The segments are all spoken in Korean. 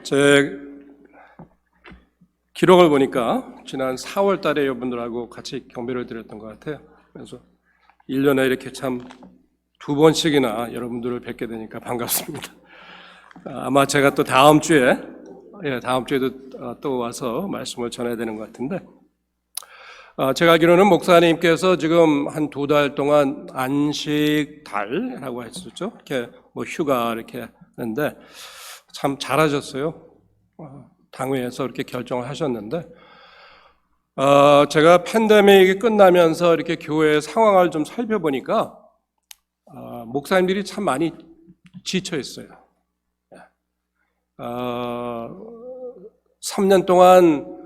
제 기록을 보니까 지난 4월 달에 여러분들하고 같이 경배를 드렸던 것 같아요. 그래서 1년에 이렇게 참 2번씩이나 여러분들을 뵙게 되니까 반갑습니다. 아마 제가 또 다음 주에도 또 와서 말씀을 전해야 되는 것 같은데, 제가 알기로는 목사님께서 지금 한 2달 동안 안식달이라고 했었죠. 이렇게 뭐 휴가 이렇게 했는데 참 잘하셨어요. 당회에서 이렇게 결정을 하셨는데, 제가 팬데믹이 끝나면서 이렇게 교회 상황을 좀 살펴보니까 목사님들이 참 많이 지쳐 있어요. 3년 동안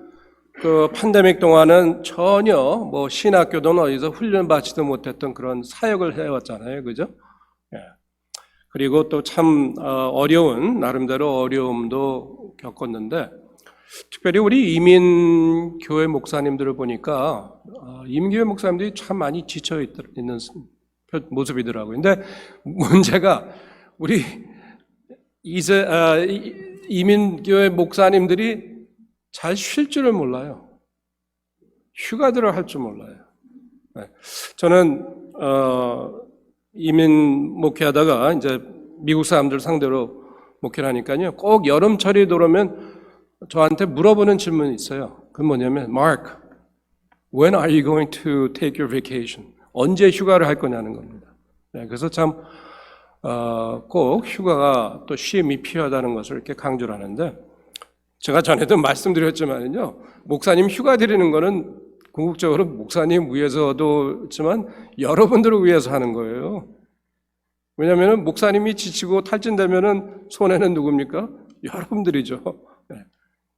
그 팬데믹 동안은 전혀 뭐 신학교든 어디서 훈련 받지도 못했던 그런 사역을 해왔잖아요, 그죠? 그리고 또 참 어려운, 나름대로 어려움도 겪었는데, 특별히 우리 이민교회 목사님들을 보니까 이민교회 목사님들이 참 많이 지쳐 있는 모습이더라고요. 근데 문제가 우리 이민교회 목사님들이 잘 쉴 줄을 몰라요. 휴가들을 할 줄 몰라요. 저는 이민 목회하다가 이제 미국 사람들 상대로 목회를 하니까요, 꼭 여름철이 들어오면 저한테 물어보는 질문이 있어요. 그건 뭐냐면, Mark, when are you going to take your vacation? 언제 휴가를 할 거냐는 겁니다. 그래서 참 꼭 휴가가 또 쉼이 필요하다는 것을 이렇게 강조를 하는데, 제가 전에도 말씀드렸지만요, 목사님 휴가 드리는 거는 궁극적으로 목사님 위해서도 있지만 여러분들을 위해서 하는 거예요. 왜냐하면 목사님이 지치고 탈진되면은 손해는 누굽니까? 여러분들이죠.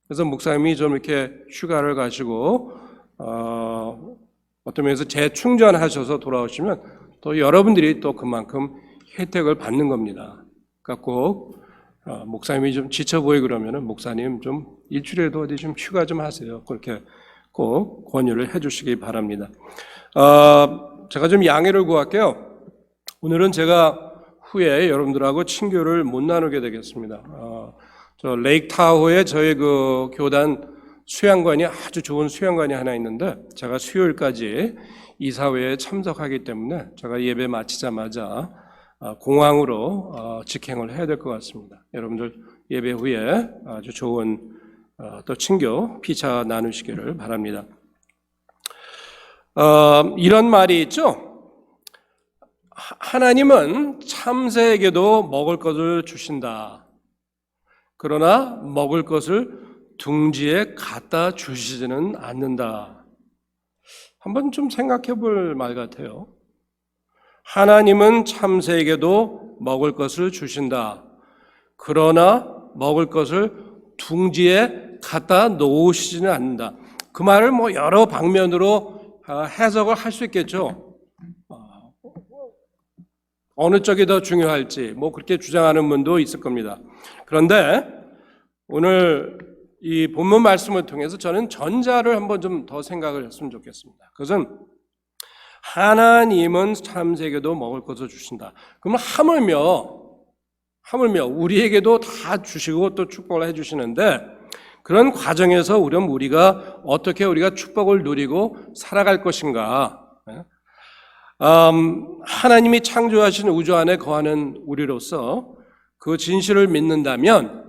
그래서 목사님이 좀 이렇게 휴가를 가시고 어떤 면에서 재충전하셔서 돌아오시면 또 여러분들이 또 그만큼 혜택을 받는 겁니다. 그러니까 꼭 목사님이 좀 지쳐 보이고 그러면은 목사님 좀 일주일에도 어디 좀 휴가 좀 하세요. 그렇게 꼭 권유를 해주시기 바랍니다. 제가 좀 양해를 구할게요. 오늘은 제가 후에 여러분들하고 친교를 못 나누게 되겠습니다. 저 레이크 타호에 저희 그 교단 수양관이 아주 좋은 수양관이 하나 있는데, 제가 수요일까지 이사회에 참석하기 때문에 제가 예배 마치자마자 공항으로 직행을 해야 될 것 같습니다. 여러분들 예배 후에 아주 좋은 또 친교 피차 나누시기를 바랍니다. 이런 말이 있죠. 하나님은 참새에게도 먹을 것을 주신다. 그러나 먹을 것을 둥지에 갖다 주시지는 않는다. 한번 좀 생각해 볼 말 같아요. 하나님은 참새에게도 먹을 것을 주신다. 그러나 먹을 것을 둥지에 갖다 놓으시지는 않는다. 그 말을 뭐 여러 방면으로 해석을 할 수 있겠죠. 어느 쪽이 더 중요할지 뭐 그렇게 주장하는 분도 있을 겁니다. 그런데 오늘 이 본문 말씀을 통해서 저는 전자를 한번 좀 더 생각을 했으면 좋겠습니다. 그것은 하나님은 참새에게도 먹을 것을 주신다. 그러면 하물며 우리에게도 다 주시고 또 축복을 해주시는데, 그런 과정에서 우리가 어떻게 우리가 축복을 누리고 살아갈 것인가. 하나님이 창조하신 우주 안에 거하는 우리로서 그 진실을 믿는다면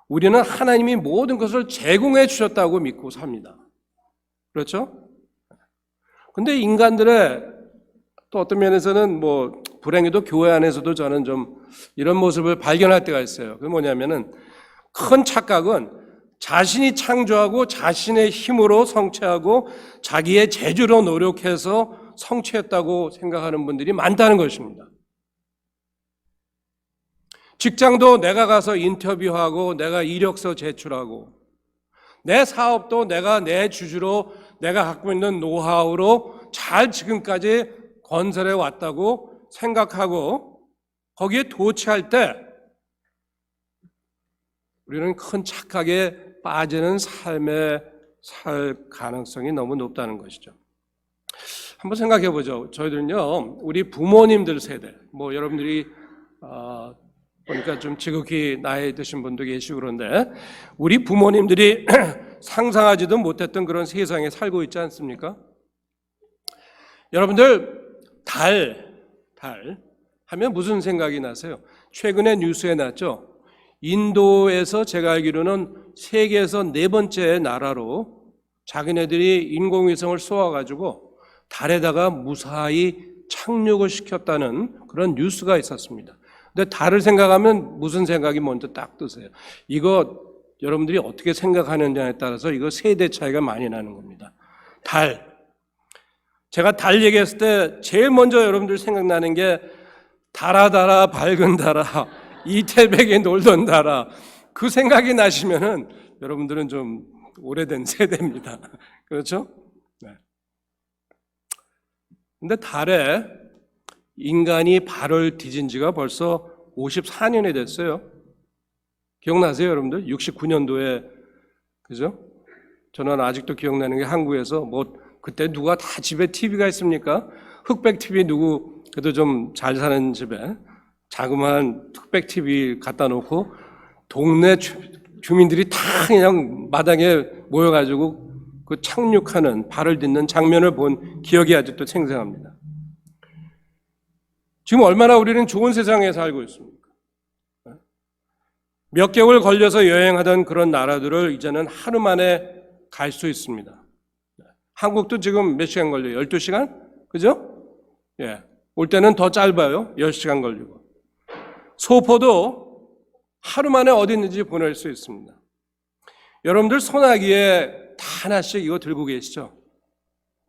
우리는 하나님이 모든 것을 제공해 주셨다고 믿고 삽니다. 그렇죠? 근데 인간들의 또 어떤 면에서는 뭐 불행히도 교회 안에서도 저는 좀 이런 모습을 발견할 때가 있어요. 그게 뭐냐면은, 큰 착각은 자신이 창조하고 자신의 힘으로 성취하고 자기의 재주로 노력해서 성취했다고 생각하는 분들이 많다는 것입니다. 직장도 내가 가서 인터뷰하고 내가 이력서 제출하고, 내 사업도 내가 내 주주로 내가 갖고 있는 노하우로 잘 지금까지 건설해 왔다고 생각하고 거기에 도취할 때 우리는 큰 착각에 빠지는 삶에 살 가능성이 너무 높다는 것이죠. 한번 생각해 보죠. 저희들은요, 우리 부모님들 세대, 뭐 여러분들이 보니까 좀 지극히 나이 드신 분도 계시고 그런데 우리 부모님들이 상상하지도 못했던 그런 세상에 살고 있지 않습니까? 여러분들 달 하면 무슨 생각이 나세요? 최근에 뉴스에 났죠. 인도에서 제가 알기로는 세계에서 4번째 나라로 자기네들이 인공위성을 쏘아가지고 달에다가 무사히 착륙을 시켰다는 그런 뉴스가 있었습니다. 근데 달을 생각하면 무슨 생각이 먼저 딱 드세요? 이거 여러분들이 어떻게 생각하느냐에 따라서 이거 세대 차이가 많이 나는 겁니다. 달. 제가 달 얘기했을 때 제일 먼저 여러분들 생각나는 게 달아 밝은 달아 이태백에 놀던 달아 그 생각이 나시면은 여러분들은 좀 오래된 세대입니다. 그렇죠? 네. 근데 달에 인간이 발을 디딘 지가 벌써 54년이 됐어요. 기억나세요, 여러분들? 69년도에 그죠? 저는 아직도 기억나는 게 한국에서 뭐 그때 누가 다 집에 TV가 있습니까? 흑백 TV 누구 그래도 좀 잘 사는 집에 자그마한 흑백 TV 갖다 놓고 동네 주민들이 다 그냥 마당에 모여가지고 그 착륙하는 발을 딛는 장면을 본 기억이 아직도 생생합니다. 지금 얼마나 우리는 좋은 세상에 살고 있습니까? 몇 개월 걸려서 여행하던 그런 나라들을 이제는 하루 만에 갈 수 있습니다. 한국도 지금 몇 시간 걸려요? 12시간? 그죠? 예. 올 때는 더 짧아요. 10시간 걸리고. 소포도 하루 만에 어디 있는지 보낼 수 있습니다. 여러분들 소나기에 다 하나씩 이거 들고 계시죠?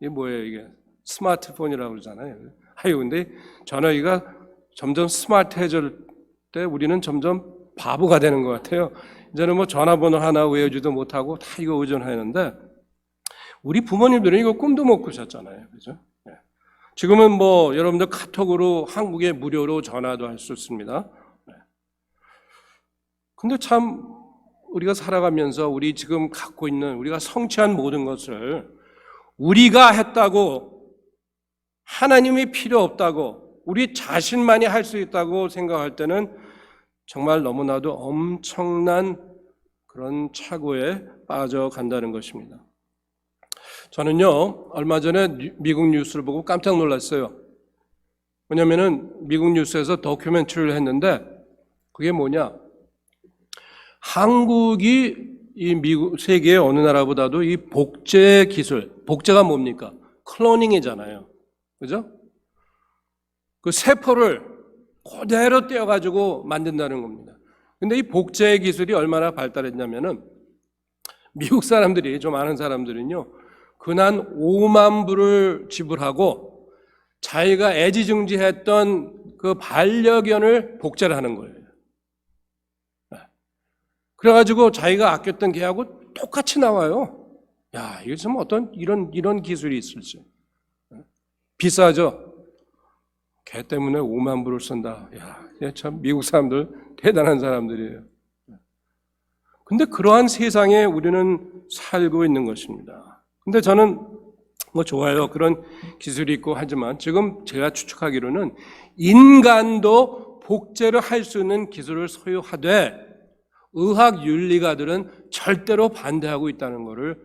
이게 뭐예요, 이게? 스마트폰이라고 그러잖아요. 아유, 근데 전화기가 점점 스마트해질 때 우리는 점점 바보가 되는 것 같아요. 이제는 뭐 전화번호 하나 외우지도 못하고 다 이거 의존하는데 우리 부모님들은 이거 꿈도 못 꾸셨잖아요. 그죠? 네. 지금은 뭐 여러분들 카톡으로 한국에 무료로 전화도 할 수 있습니다. 네. 근데 참 우리가 살아가면서 우리 지금 갖고 있는 우리가 성취한 모든 것을 우리가 했다고 하나님이 필요 없다고 우리 자신만이 할 수 있다고 생각할 때는 정말 너무나도 엄청난 그런 착오에 빠져간다는 것입니다. 저는요, 얼마 전에 미국 뉴스를 보고 깜짝 놀랐어요. 왜냐면은 미국 뉴스에서 다큐멘터리를 했는데 그게 뭐냐? 한국이 이 미국 세계의 어느 나라보다도 이 복제 기술, 복제가 뭡니까? 클로닝이잖아요. 그죠? 그 세포를 그대로 떼어가지고 만든다는 겁니다. 근데 이 복제 기술이 얼마나 발달했냐면은 미국 사람들이 좀 아는 사람들은요, 근한 5만 불을 지불하고 자기가 애지중지했던 그 반려견을 복제를 하는 거예요. 그래가지고 자기가 아꼈던 개하고 똑같이 나와요. 야, 이게 좀 어떤 이런 기술이 있을지. 비싸죠? 개 때문에 5만 불을 쓴다. 야, 참 미국 사람들 대단한 사람들이에요. 근데 그러한 세상에 우리는 살고 있는 것입니다. 근데 저는 뭐 좋아요. 그런 기술이 있고 하지만 지금 제가 추측하기로는 인간도 복제를 할 수 있는 기술을 소유하되 의학 윤리가들은 절대로 반대하고 있다는 것을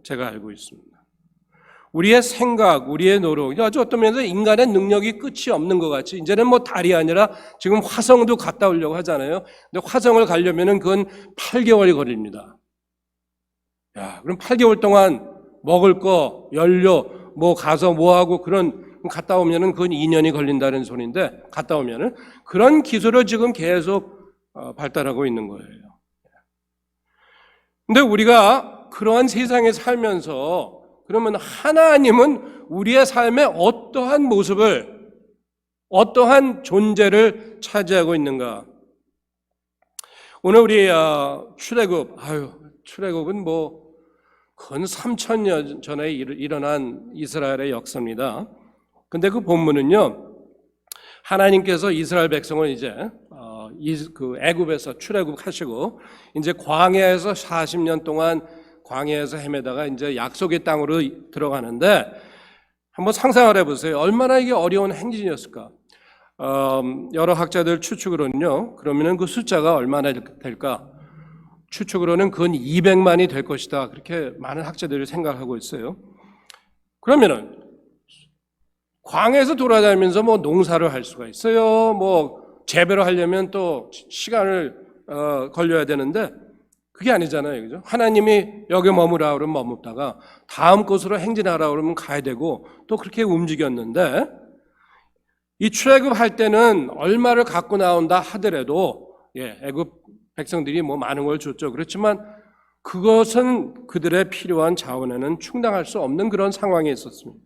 제가 알고 있습니다. 우리의 생각, 우리의 노력, 아주 어떤 면에서 인간의 능력이 끝이 없는 것 같이 이제는 뭐 달이 아니라 지금 화성도 갔다 오려고 하잖아요. 근데 화성을 가려면은 그건 8개월이 걸립니다. 야, 그럼 8개월 동안 먹을 거, 연료, 뭐 가서 뭐 하고 그런 갔다 오면은 그건 2년이 걸린다는 소리인데 갔다 오면은 그런 기술을 지금 계속 발달하고 있는 거예요. 근데 우리가 그러한 세상에 살면서 그러면 하나님은 우리의 삶의 어떠한 모습을, 어떠한 존재를 차지하고 있는가? 오늘 우리 출애굽은 뭐 근 3,000년 전에 일어난 이스라엘의 역사입니다. 근데 그 본문은요, 하나님께서 이스라엘 백성을 이제 그 애굽에서 출애굽하시고 이제 광야에서 40년 동안 광야에서 헤매다가 이제 약속의 땅으로 들어가는데 한번 상상을 해보세요. 얼마나 이게 어려운 행진이었을까? 여러 학자들 추측으로는요. 그러면은 그 숫자가 얼마나 될까? 추측으로는 근 200만이 될 것이다. 그렇게 많은 학자들이 생각하고 있어요. 그러면은 광야에서 돌아다니면서 뭐 농사를 할 수가 있어요. 뭐 재배를 하려면 또 시간을 걸려야 되는데 그게 아니잖아요. 그죠? 하나님이 여기 머무라 그러면 머물다가 다음 곳으로 행진하라 그러면 가야 되고 또 그렇게 움직였는데 이 출애굽할 때는 얼마를 갖고 나온다 하더라도 애굽 백성들이 뭐 많은 걸 줬죠. 그렇지만 그것은 그들의 필요한 자원에는 충당할 수 없는 그런 상황에 있었습니다.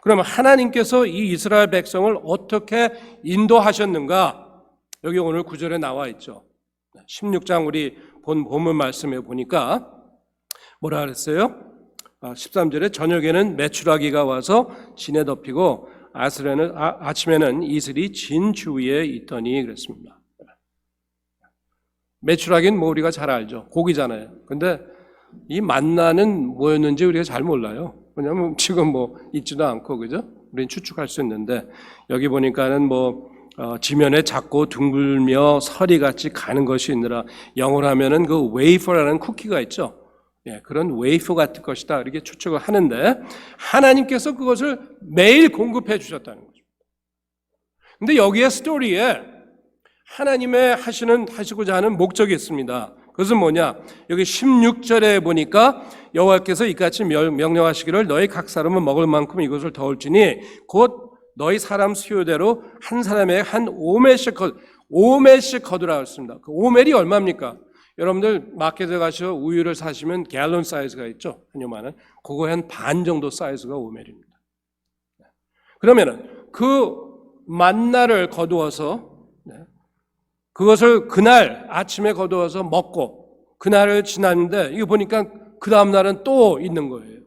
그러면 하나님께서 이 이스라엘 백성을 어떻게 인도하셨는가? 여기 오늘 9절에 나와 있죠. 16장 우리 본문 말씀에 보니까 뭐라 그랬어요? 13절에 저녁에는 메추라기가 와서 진에 덮이고 아침에는 이슬이 진 주위에 있더니 그랬습니다. 메추라기는 뭐 우리가 잘 알죠. 고기잖아요. 근데 이 만나는 뭐였는지 우리가 잘 몰라요. 왜냐하면 지금 뭐 있지도 않고 그죠? 우리는 추측할 수 있는데 여기 보니까는 뭐 지면에 작고 둥글며 서리같이 가는 것이 있느라 영어로 하면은 그 웨이퍼라는 쿠키가 있죠. 그런 웨이퍼 같은 것이다 이렇게 추측을 하는데 하나님께서 그것을 매일 공급해 주셨다는 거죠. 근데 여기에 스토리에 하나님의 하시고자 하는 목적이 있습니다. 그것은 뭐냐? 여기 16절에 보니까 여호와께서 이같이 명령하시기를 너희 각 사람은 먹을 만큼 이것을 더올지니 곧 너희 사람 수요대로 한 사람에게 한 오멜씩 거두라 했습니다. 그 오멜이 얼마입니까? 여러분들 마켓에 가셔 우유를 사시면 갤런 사이즈가 있죠. 한 요만한 그거 한 반 정도 사이즈가 오멜입니다. 그러면은 그 만나를 거두어서 그것을 그날 아침에 거두어서 먹고 그날을 지났는데 이거 보니까 그 다음 날은 또 있는 거예요.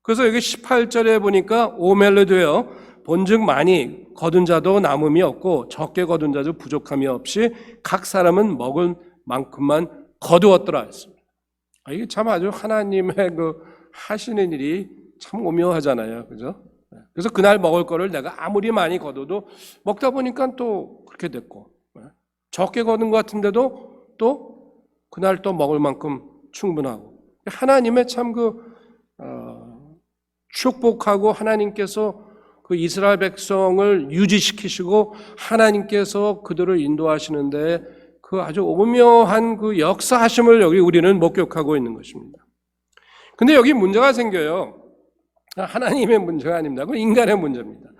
그래서 여기 18절에 보니까 오멜로 되어 본즉 많이 거둔 자도 남음이 없고 적게 거둔 자도 부족함이 없이 각 사람은 먹을 만큼만 거두었더라 했습니다. 이게 참 아주 하나님의 그 하시는 일이 참 오묘하잖아요. 그죠? 그래서 그날 먹을 거를 내가 아무리 많이 거둬도 먹다 보니까 또 그렇게 됐고 적게 거둔 것 같은데도 또 그날 또 먹을 만큼 충분하고 하나님의 참 축복하고 하나님께서 그 이스라엘 백성을 유지시키시고 하나님께서 그들을 인도하시는데 그 아주 오묘한 그 역사하심을 여기 우리는 목격하고 있는 것입니다. 근데 여기 문제가 생겨요. 하나님의 문제가 아닙니다. 그건 인간의 문제입니다.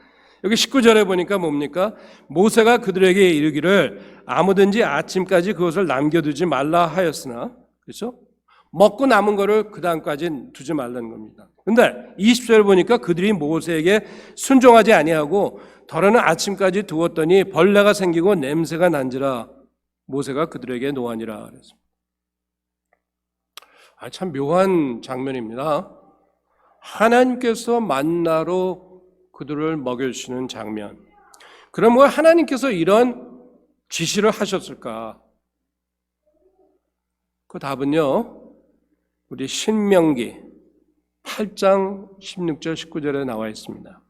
여기 19절에 보니까 뭡니까? 모세가 그들에게 이르기를 아무든지 아침까지 그것을 남겨두지 말라 하였으나, 그렇죠? 먹고 남은 거를 그 다음까지 두지 말라는 겁니다. 근데 20절을 보니까 그들이 모세에게 순종하지 아니하고 더러는 아침까지 두었더니 벌레가 생기고 냄새가 난지라 모세가 그들에게 노하니라 그랬습니다. 참 묘한 장면입니다. 하나님께서 만나로 그들을 먹여주시는 장면. 그럼 왜 하나님께서 이런 지시를 하셨을까? 그 답은요, 우리 신명기 8장 16절 19절에 나와 있습니다.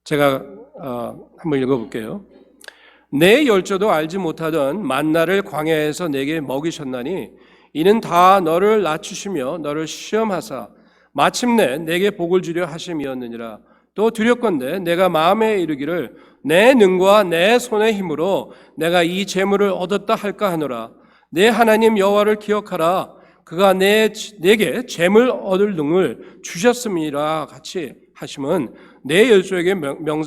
제가 한번 읽어볼게요. 내 열조도 알지 못하던 만나를 광야에서 내게 먹이셨나니 이는 다 너를 낮추시며 너를 시험하사 마침내 내게 복을 주려 하심이었느니라. 또 두렵건대 내가 마음에 이르기를 내 능과 내 손의 힘으로 내가 이 재물을 얻었다 할까 하노라. 내 하나님 여호와를 기억하라. 그가 내게 재물 얻을 능을 주셨음이라 같이 하심은 내 열조에게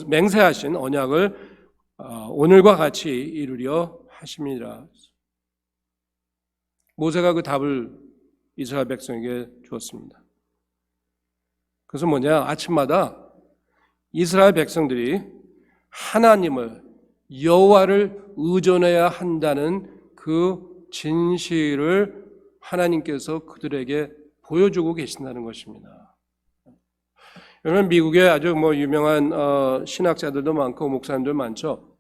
맹세하신 언약을 오늘과 같이 이루려 하심이라. 모세가 그 답을 이스라엘 백성에게 주었습니다. 그래서 뭐냐? 아침마다 이스라엘 백성들이 하나님을 여호와를 의존해야 한다는 그 진실을 하나님께서 그들에게 보여주고 계신다는 것입니다. 여러분 미국에 아주 유명한 신학자들도 많고 목사님들 많죠.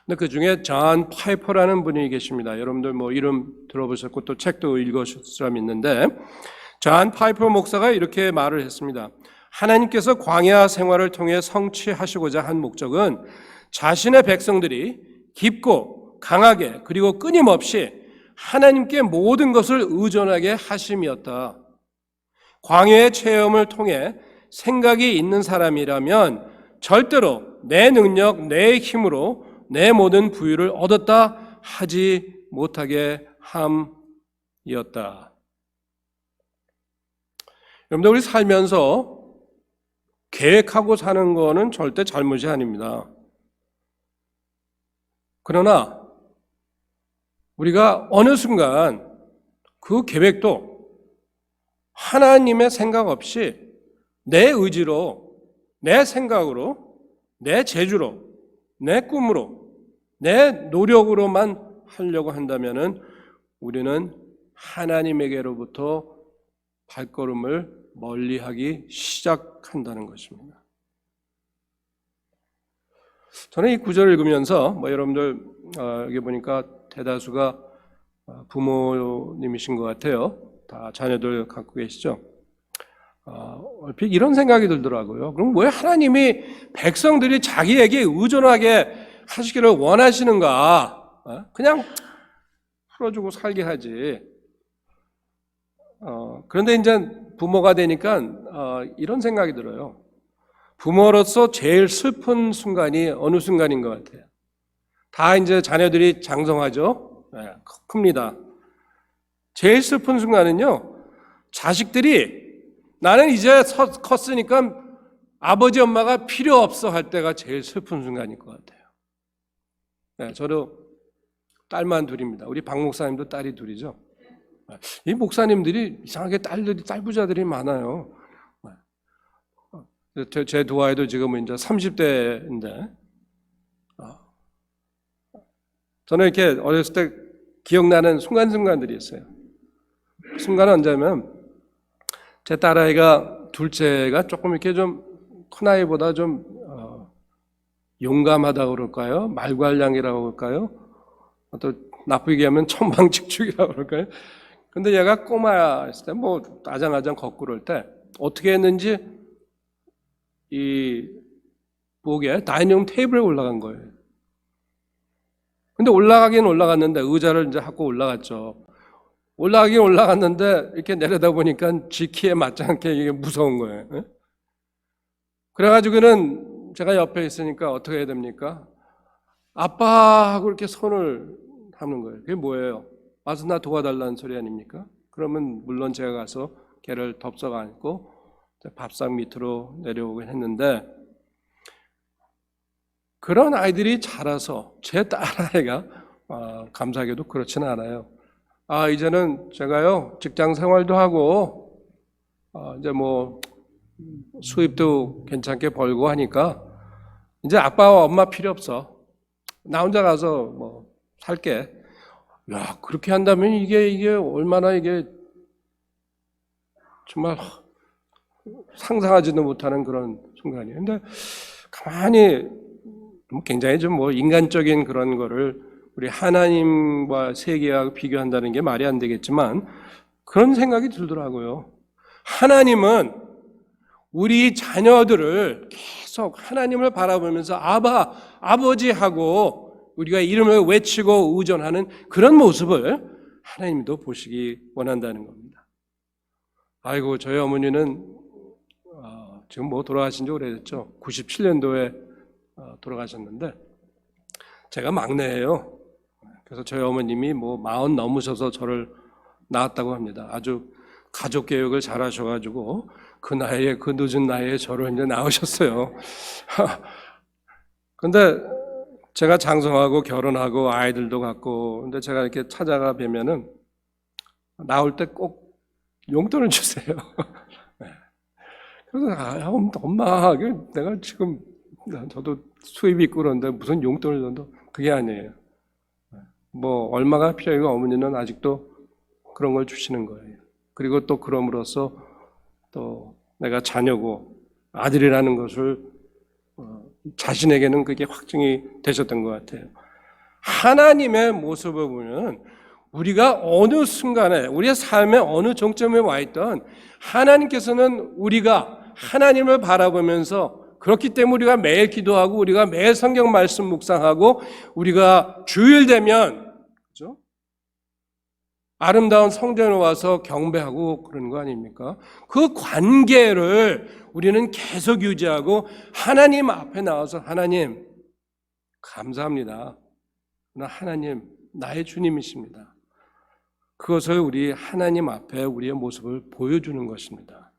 근데 그 중에 존 파이퍼라는 분이 계십니다. 여러분들 이름 들어보셨고 또 책도 읽으실 사람 있는데 존 파이퍼 목사가 이렇게 말을 했습니다. 하나님께서 광야 생활을 통해 성취하시고자 한 목적은 자신의 백성들이 깊고 강하게 그리고 끊임없이 하나님께 모든 것을 의존하게 하심이었다. 광야의 체험을 통해 생각이 있는 사람이라면 절대로 내 능력, 내 힘으로 내 모든 부유를 얻었다 하지 못하게 함이었다. 여러분들, 우리 살면서 계획하고 사는 거는 절대 잘못이 아닙니다. 그러나 우리가 어느 순간 그 계획도 하나님의 생각 없이 내 의지로, 내 생각으로, 내 재주로, 내 꿈으로, 내 노력으로만 하려고 한다면은 우리는 하나님에게로부터 발걸음을 멀리하기 시작한다는 것입니다. 저는 이 구절을 읽으면서 여러분들 여기 보니까 대다수가 부모님이신 것 같아요. 다 자녀들 갖고 계시죠. 얼핏 이런 생각이 들더라고요. 그럼 왜 하나님이 백성들이 자기에게 의존하게 하시기를 원하시는가? 그냥 풀어주고 살게 하지. 그런데 이제 부모가 되니까 이런 생각이 들어요. 부모로서 제일 슬픈 순간이 어느 순간인 것 같아요. 다 이제 자녀들이 장성하죠. 네, 큽니다. 제일 슬픈 순간은요, 자식들이 나는 이제 컸으니까 아버지 엄마가 필요 없어 할 때가 제일 슬픈 순간일 것 같아요. 네, 저도 딸만 둘입니다. 우리 박 목사님도 딸이 둘이죠. 이 목사님들이 이상하게 딸부자들이 많아요. 제 두 아이도 지금은 이제 30대인데, 저는 이렇게 어렸을 때 기억나는 순간순간들이 있어요. 순간은 언제냐면, 제 딸아이가 둘째가 조금 이렇게 좀 큰 아이보다 좀 용감하다고 그럴까요? 말괄량이라고 그럴까요? 또 나쁘게 하면 천방직축이라고 그럴까요? 근데 얘가 꼬마였을 때 아장아장 걷고 그럴 때 어떻게 했는지 이 부엌에 다이닝 테이블에 올라간 거예요. 근데 올라가긴 올라갔는데 의자를 이제 갖고 올라갔죠. 올라가긴 올라갔는데 이렇게 내려다 보니까 지 키에 맞지 않게 이게 무서운 거예요. 그래가지고는 제가 옆에 있으니까 어떻게 해야 됩니까? 아빠 하고 이렇게 손을 하는 거예요. 그게 뭐예요? 와서 나 도와달라는 소리 아닙니까? 그러면 물론 제가 가서 걔를 덥석 안고 밥상 밑으로 내려오긴 했는데, 그런 아이들이 자라서 제 딸아이가 감사하게도 그렇지는 않아요. 이제는 제가요 직장 생활도 하고 이제 수입도 괜찮게 벌고 하니까 이제 아빠와 엄마 필요 없어. 나 혼자 가서 살게. 야, 그렇게 한다면 이게 얼마나 이게 정말 상상하지도 못하는 그런 순간이에요. 근데 가만히 굉장히 좀 인간적인 그런 거를 우리 하나님과 세계와 비교한다는 게 말이 안 되겠지만 그런 생각이 들더라고요. 하나님은 우리 자녀들을 계속 하나님을 바라보면서 아버지 하고 우리가 이름을 외치고 의존하는 그런 모습을 하나님도 보시기 원한다는 겁니다. 아이고, 저희 어머니는 지금 돌아가신 지 오래됐죠. 97년도에 돌아가셨는데 제가 막내예요. 그래서 저희 어머님이 40 넘으셔서 저를 낳았다고 합니다. 아주 가족 개혁을 잘 하셔가지고 그 나이에, 그 늦은 나이에 저를 이제 낳으셨어요. 근데 제가 장성하고 결혼하고 아이들도 갖고, 근데 제가 이렇게 찾아가 뵈면은 나올 때 꼭 용돈을 주세요. 그래서 엄마, 내가 지금 저도 수입이 있고 그런데 무슨 용돈을 줬는데 그게 아니에요. 얼마가 필요해요. 어머니는 아직도 그런 걸 주시는 거예요. 그리고 또 그럼으로써 또 내가 자녀고 아들이라는 것을 자신에게는 그게 확증이 되셨던 것 같아요. 하나님의 모습을 보면 우리가 어느 순간에 우리의 삶의 어느 정점에 와 있던 하나님께서는 우리가 하나님을 바라보면서 그렇기 때문에 우리가 매일 기도하고 우리가 매일 성경 말씀 묵상하고 우리가 주일 되면 그죠? 아름다운 성전에 와서 경배하고 그러는 거 아닙니까? 그 관계를 우리는 계속 유지하고 하나님 앞에 나와서 하나님 감사합니다. 하나님 나의 주님이십니다. 그것을 우리 하나님 앞에 우리의 모습을 보여주는 것입니다.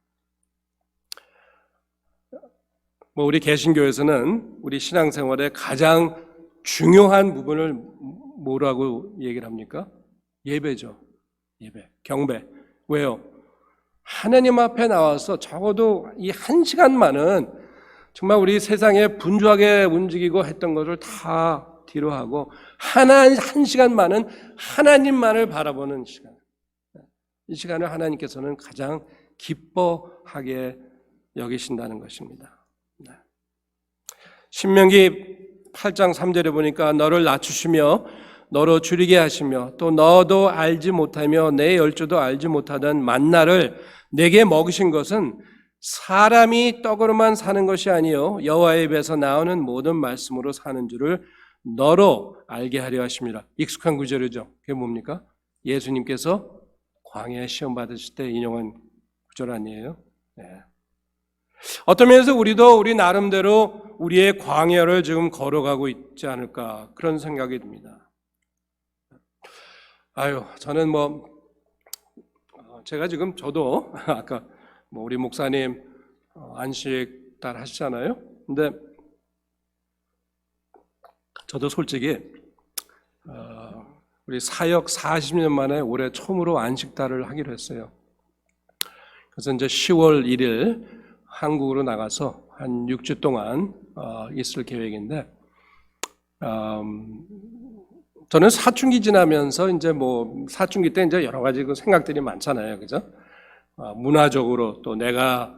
우리 개신교에서는 우리 신앙생활의 가장 중요한 부분을 뭐라고 얘기를 합니까? 예배죠. 예배, 경배. 왜요? 하나님 앞에 나와서 적어도 이 1시간만은 정말 우리 세상에 분주하게 움직이고 했던 것을 다 뒤로 하고 한 시간만은 하나님만을 바라보는 시간. 이 시간을 하나님께서는 가장 기뻐하게 여기신다는 것입니다. 신명기 8장 3절에 보니까 너를 낮추시며 너로 줄이게 하시며 또 너도 알지 못하며 내 열조도 알지 못하던 만나를 내게 먹이신 것은 사람이 떡으로만 사는 것이 아니요 여호와의 입에서 나오는 모든 말씀으로 사는 줄을 너로 알게 하려 하심이라. 익숙한 구절이죠. 그게 뭡니까? 예수님께서 광야에 시험 받으실 때 인용한 구절 아니에요? 네. 어떤 면에서 우리도 우리 나름대로 우리의 광야를 지금 걸어가고 있지 않을까 그런 생각이 듭니다. 저는 제가 지금 저도 아까 우리 목사님 안식달 하시잖아요. 근데 저도 솔직히 우리 사역 40년 만에 올해 처음으로 안식달을 하기로 했어요. 그래서 이제 10월 1일 한국으로 나가서 한 6주 동안 있을 계획인데, 저는 사춘기 지나면서 이제 사춘기 때 이제 여러 가지 생각들이 많잖아요, 그죠? 문화적으로 또 내가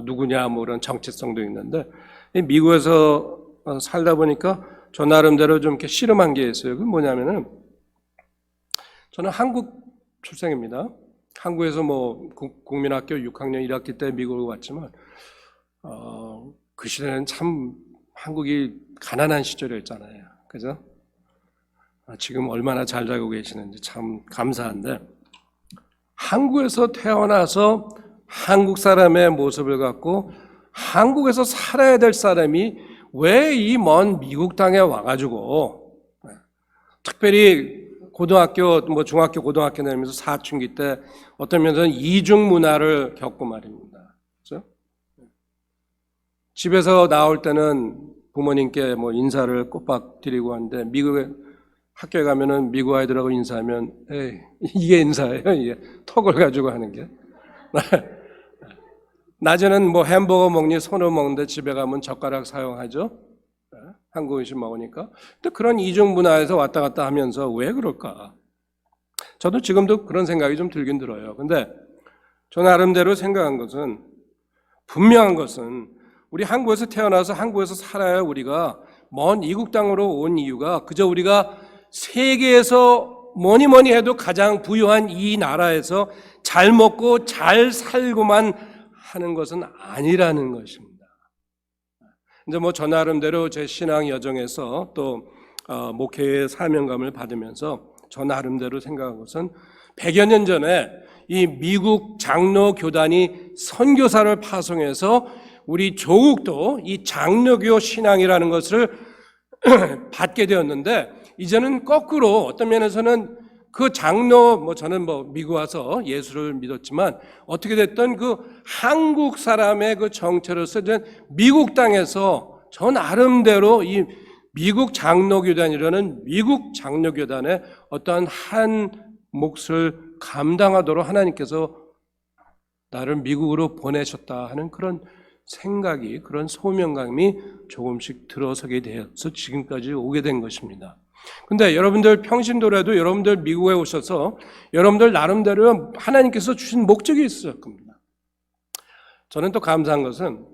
누구냐 이런 정체성도 있는데, 미국에서 살다 보니까 저 나름대로 좀 이렇게 씨름한 게 있어요. 그게 뭐냐면은 저는 한국 출생입니다. 한국에서 국민학교 6학년 1학기 때 미국을 왔지만 그 시대는 참 한국이 가난한 시절이었잖아요. 그죠? 지금 얼마나 잘 살고 계시는지 참 감사한데, 한국에서 태어나서 한국 사람의 모습을 갖고 한국에서 살아야 될 사람이 왜 이 먼 미국 땅에 와가지고 특별히 고등학교, 중학교, 고등학교 다니면서 사춘기 때 어떤 면에서는 이중 문화를 겪고 말입니다. 그렇죠? 집에서 나올 때는 부모님께 인사를 꼬박 드리고 하는데 미국에 학교에 가면은 미국 아이들하고 인사하면 이게 인사예요. 이게 턱을 가지고 하는 게. 낮에는 햄버거 먹니 손으로 먹는데 집에 가면 젓가락 사용하죠. 한국 음식 먹으니까. 근데 그런 이중 문화에서 왔다 갔다 하면서 왜 그럴까? 저도 지금도 그런 생각이 좀 들긴 들어요. 근데 저 나름대로 생각한 것은, 분명한 것은 우리 한국에서 태어나서 한국에서 살아야 우리가 먼 이국 땅으로 온 이유가 그저 우리가 세계에서 뭐니 해도 가장 부유한 이 나라에서 잘 먹고 잘 살고만 하는 것은 아니라는 것입니다. 이제 저 나름대로 제 신앙 여정에서 또 목회의 사명감을 받으면서 저 나름대로 생각한 것은 100여 년 전에 이 미국 장로 교단이 선교사를 파송해서 우리 조국도 이 장로교 신앙이라는 것을 받게 되었는데, 이제는 거꾸로 어떤 면에서는 그 장로, 저는 미국 와서 예수를 믿었지만 어떻게 됐든 그 한국 사람의 그 정체로서 미국 땅에서 저 나름대로 이 미국 장로교단이라는 미국 장로교단의 어떠한 한 몫을 감당하도록 하나님께서 나를 미국으로 보내셨다 하는 그런 생각이, 그런 소명감이 조금씩 들어서게 되어서 지금까지 오게 된 것입니다. 근데 여러분들 평신도라도 여러분들 미국에 오셔서 여러분들 나름대로 하나님께서 주신 목적이 있을 겁니다. 저는 또 감사한 것은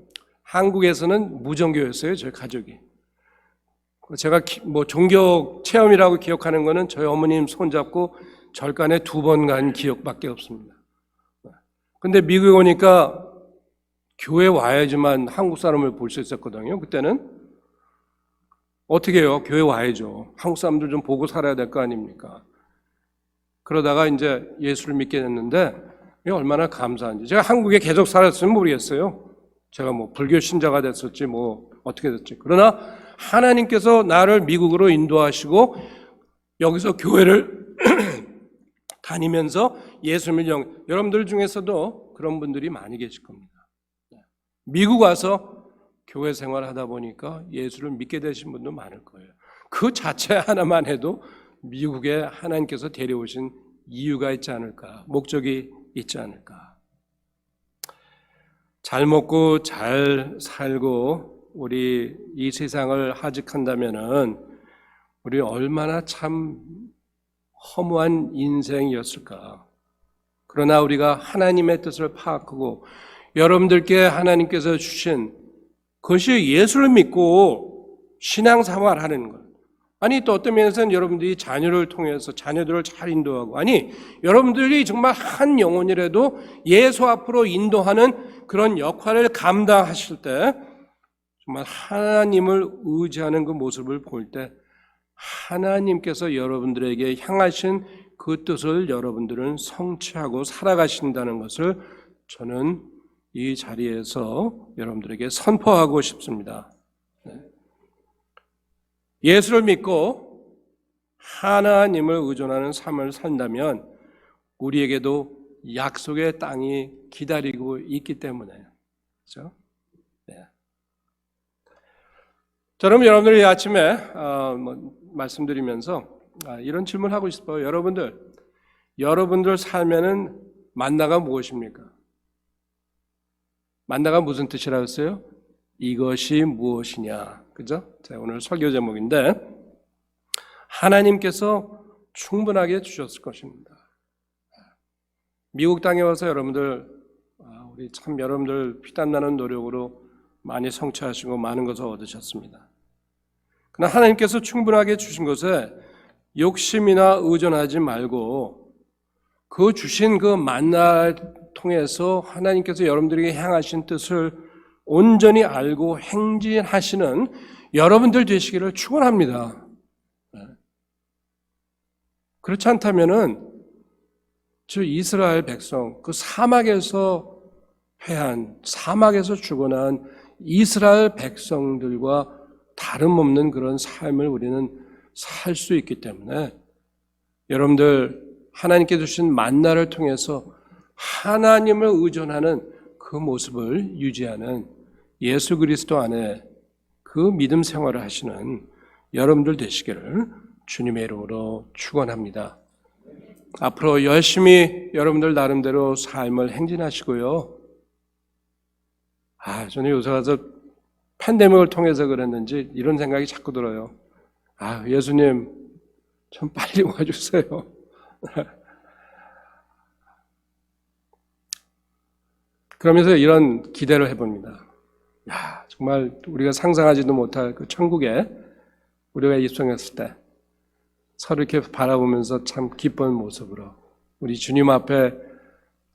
한국에서는 무종교였어요, 저희 가족이. 제가 종교 체험이라고 기억하는 거는 저희 어머님 손잡고 절간에 2번 간 기억밖에 없습니다. 근데 미국에 오니까 교회 와야지만 한국 사람을 볼 수 있었거든요. 그때는 어떻게 해요? 교회 와야죠. 한국 사람들 좀 보고 살아야 될 거 아닙니까? 그러다가 이제 예수를 믿게 됐는데 이게 얼마나 감사한지. 제가 한국에 계속 살았으면 모르겠어요. 제가 뭐 불교 신자가 됐을지 뭐 어떻게 됐지. 그러나 하나님께서 나를 미국으로 인도하시고 여기서 교회를 다니면서 예수를 믿는 여러분들 중에서도 그런 분들이 많이 계실 겁니다. 미국 와서 교회 생활하다 보니까 예수를 믿게 되신 분도 많을 거예요. 그 자체 하나만 해도 미국에 하나님께서 데려오신 이유가 있지 않을까, 목적이 있지 않을까. 잘 먹고 잘 살고 우리 이 세상을 하직한다면은 우리 얼마나 참 허무한 인생이었을까. 그러나 우리가 하나님의 뜻을 파악하고 여러분들께 하나님께서 주신 그것이 예수를 믿고 신앙생활하는 것. 아니 또 어떤 면에서는 여러분들이 자녀를 통해서 자녀들을 잘 인도하고 아니 여러분들이 정말 한 영혼이라도 예수 앞으로 인도하는 그런 역할을 감당하실 때 정말 하나님을 의지하는 그 모습을 볼 때 하나님께서 여러분들에게 향하신 그 뜻을 여러분들은 성취하고 살아가신다는 것을 저는 이 자리에서 여러분들에게 선포하고 싶습니다. 예수를 믿고 하나님을 의존하는 삶을 산다면 우리에게도 약속의 땅이 기다리고 있기 때문에 그렇죠? 네. 저는 여러분들이 이 아침에 말씀드리면서 이런 질문을 하고 싶어요. 여러분들 삶에는 만나가 무엇입니까? 만나가 무슨 뜻이라고 했어요? 이것이 무엇이냐, 그죠? 자, 오늘 설교 제목인데 하나님께서 충분하게 주셨을 것입니다. 미국 땅에 와서 여러분들 우리 참 여러분들 피땀나는 노력으로 많이 성취하시고 많은 것을 얻으셨습니다. 그러나 하나님께서 충분하게 주신 것에 욕심이나 의존하지 말고 그 주신 그 만나를 통해서 하나님께서 여러분들에게 향하신 뜻을 온전히 알고 행진하시는 여러분들 되시기를 축원합니다. 그렇지 않다면은 저 이스라엘 백성 그 사막에서 패한 사막에서 죽어난 이스라엘 백성들과 다름없는 그런 삶을 우리는 살 수 있기 때문에 여러분들 하나님께 주신 만나를 통해서 하나님을 의존하는 그 모습을 유지하는 예수 그리스도 안에 그 믿음 생활을 하시는 여러분들 되시기를 주님의 이름으로 축원합니다. 앞으로 열심히 여러분들 나름대로 삶을 행진하시고요. 저는 요새 와서 팬데믹을 통해서 그랬는지 이런 생각이 자꾸 들어요. 예수님 좀 빨리 와주세요. 그러면서 이런 기대를 해봅니다. 정말 우리가 상상하지도 못할 그 천국에 우리가 입성했을 때 서로 이렇게 바라보면서 참 기쁜 모습으로 우리 주님 앞에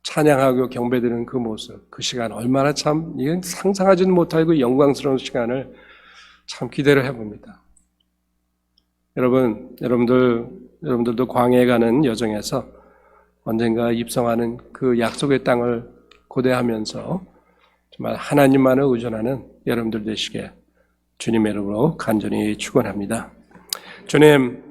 찬양하고 경배드리는 그 모습, 그 시간 얼마나 참 이건 상상하지도 못할 그 영광스러운 시간을 참 기대를 해봅니다. 여러분들도 광야에 가는 여정에서 언젠가 입성하는 그 약속의 땅을 고대하면서 정말 하나님만을 의존하는 여러분들 되시게 주님의 이름으로 간절히 축원합니다. 주님,